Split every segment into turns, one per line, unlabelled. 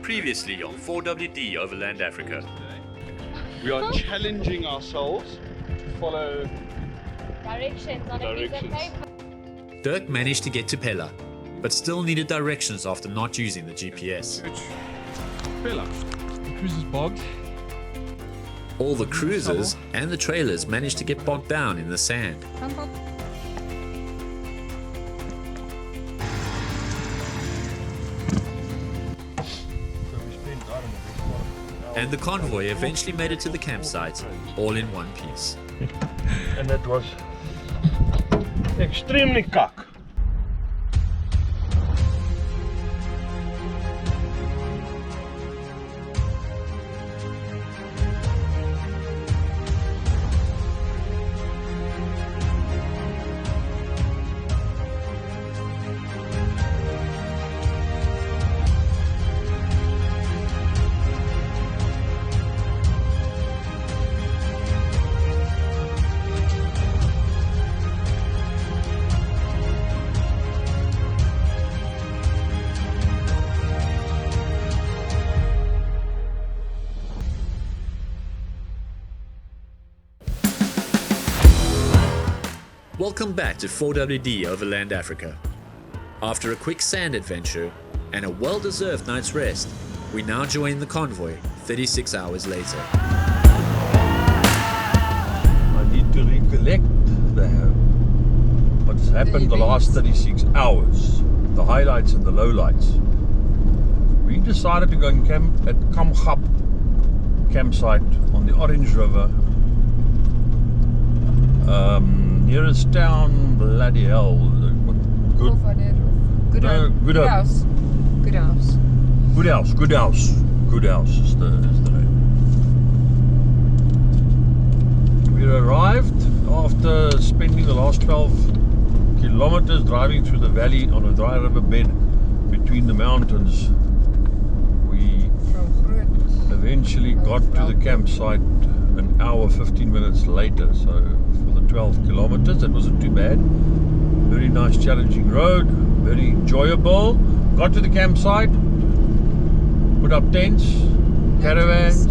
Previously on 4WD Overland Africa.
We are challenging ourselves to follow
directions on a piece of paper.
Dirk managed to get to Pella, but still needed directions after not using the GPS.
Pella. Cruises bogged.
All the cruisers and the trailers managed to get bogged down in the sand. And the convoy eventually made it to the campsite, all in one piece.
And that was extremely cock.
Welcome back to 4WD Overland Africa. After a quick sand adventure and a well-deserved night's rest, we now join the convoy 36 hours later.
I need to recollect what's happened the last 36 hours, the highlights and the lowlights. We decided to go and camp at Kgalagadi campsite on the Orange River. Nearest town, bloody hell. Good house is the name. We arrived after spending the last 12 kilometers driving through the valley on a dry river bed between the mountains. We eventually got to the campsite an hour 15 minutes later, so for the 12 kilometers it wasn't too bad. Very nice challenging road, very enjoyable. Got to the campsite, put up tents, caravans.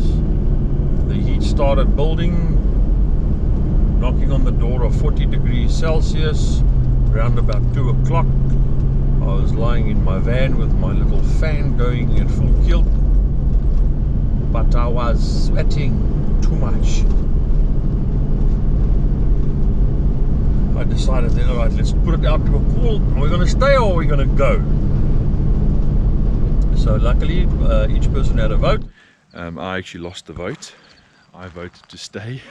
The heat started building, knocking on the door of 40 degrees Celsius. Around about 2 o'clock I was lying in my van with my little fan going at full tilt, but I was sweating too much. I decided then, alright, let's put it out to a call. Are we going to stay or are we going to go? So luckily each person had a vote.
I actually lost the vote. I voted to stay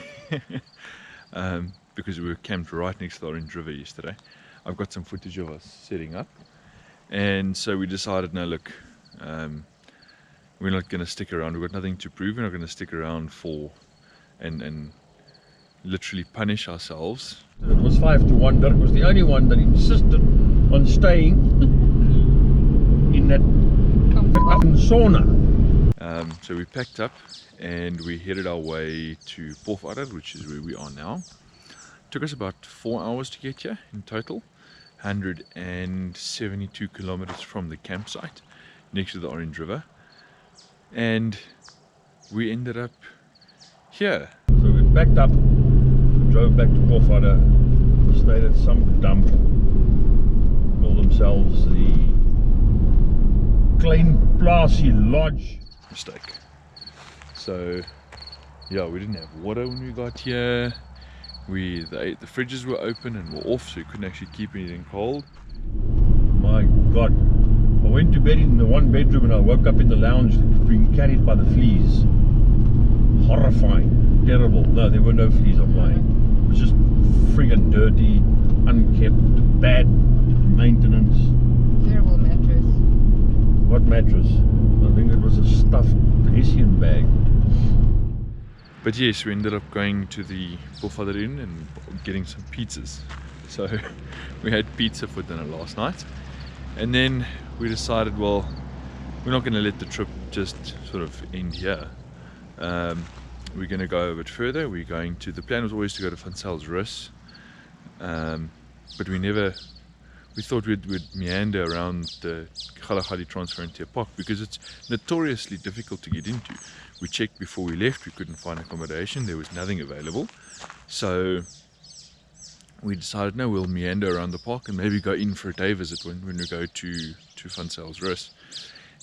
because we were camped right next to the Orange River yesterday. I've got some footage of us setting up, and so we decided, no, look, we're not going to stick around. We've got nothing to prove. We're not going to stick around for and literally punish ourselves.
It was 5-1. Dirk was the only one that insisted on staying in that sauna.
So we packed up and we headed our way to Pofadder, which is where we are now. Took us about 4 hours to get here in total. 172 kilometers from the campsite next to the Orange River. And we ended up here.
So we packed up, drove back to Pofadder, stayed at some dump, call themselves the Klein Plaasie Lodge.
Mistake. So yeah, we didn't have water when we got here. The fridges were open and were off, so you couldn't actually keep anything cold.
My God, I went to bed in the one bedroom and I woke up in the lounge being carried by the fleas. Horrifying, terrible. No, there were no fleas on mine. It was just friggin' dirty, unkept, bad maintenance.
Terrible mattress.
What mattress? I think it was a stuffed Hessian bag.
But yes, we ended up going to the Pofadder Inn and getting some pizzas. So we had pizza for dinner last night, and then we decided, well, we're not going to let the trip just sort of end here. We're going to go a bit further. We're going to, the plan was always to go to Van Sail's Rus, but we never we thought we'd meander around the Kgalagadi Transfrontier Park because it's notoriously difficult to get into. We checked before we left, we couldn't find accommodation, there was nothing available. So we decided, no, we'll meander around the park and maybe go in for a day visit when we go to Van Zyls Rus.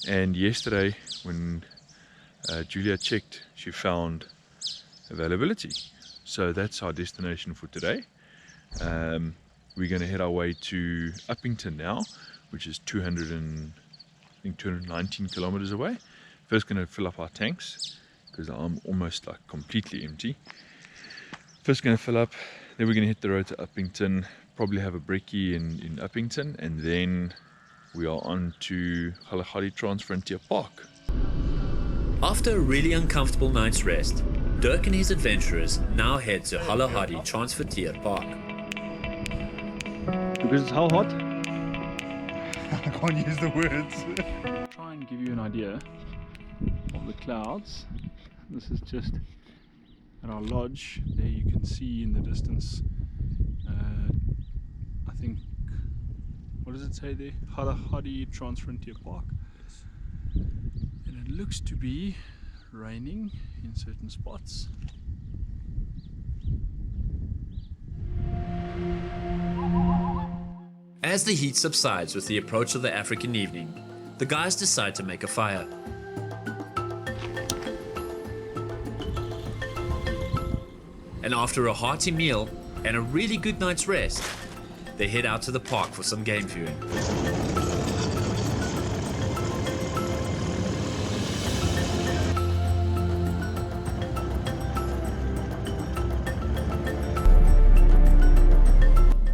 And yesterday, when Julia checked, she found availability. So that's our destination for today. We're going to head our way to Uppington now, which is 219 kilometers away. First going to fill up our tanks because I'm almost like completely empty. First going to fill up, then we're going to hit the road to Uppington, probably have a brekkie in Uppington, and then we are on to Kgalagadi Transfrontier Park.
After a really uncomfortable night's rest, Dirk and his adventurers now head to Kgalagadi Transfrontier Park.
Because it's how hot?
I can't use the words.
Try and give you an idea of the clouds. This is just at our lodge. There you can see in the distance, I think, what does it say there? Kgalagadi Transfrontier Park. And it looks to be raining in certain spots.
As the heat subsides with the approach of the African evening, the guys decide to make a fire. And after a hearty meal and a really good night's rest, they head out to the park for some game viewing.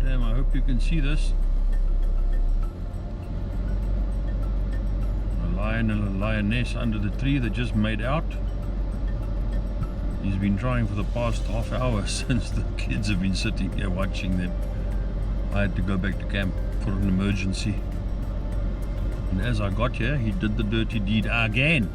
Damn, I hope you can see this. A lion and a lioness under the tree that just made out. He's been trying for the past half hour since the kids have been sitting here watching them. I had to go back to camp for an emergency. And as I got here, he did the dirty deed again.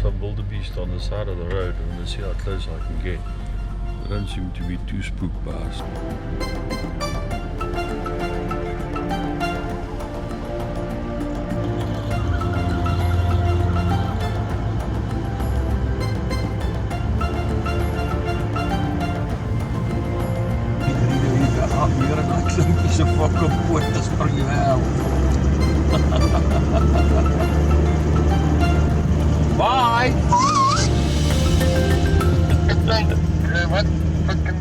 Some wildebeest on the side of the road, and let's see how close I can get. They don't seem to be too spooked by us. Hier een klimpje fucking poot, dat spring je wel. Bye!
What fucking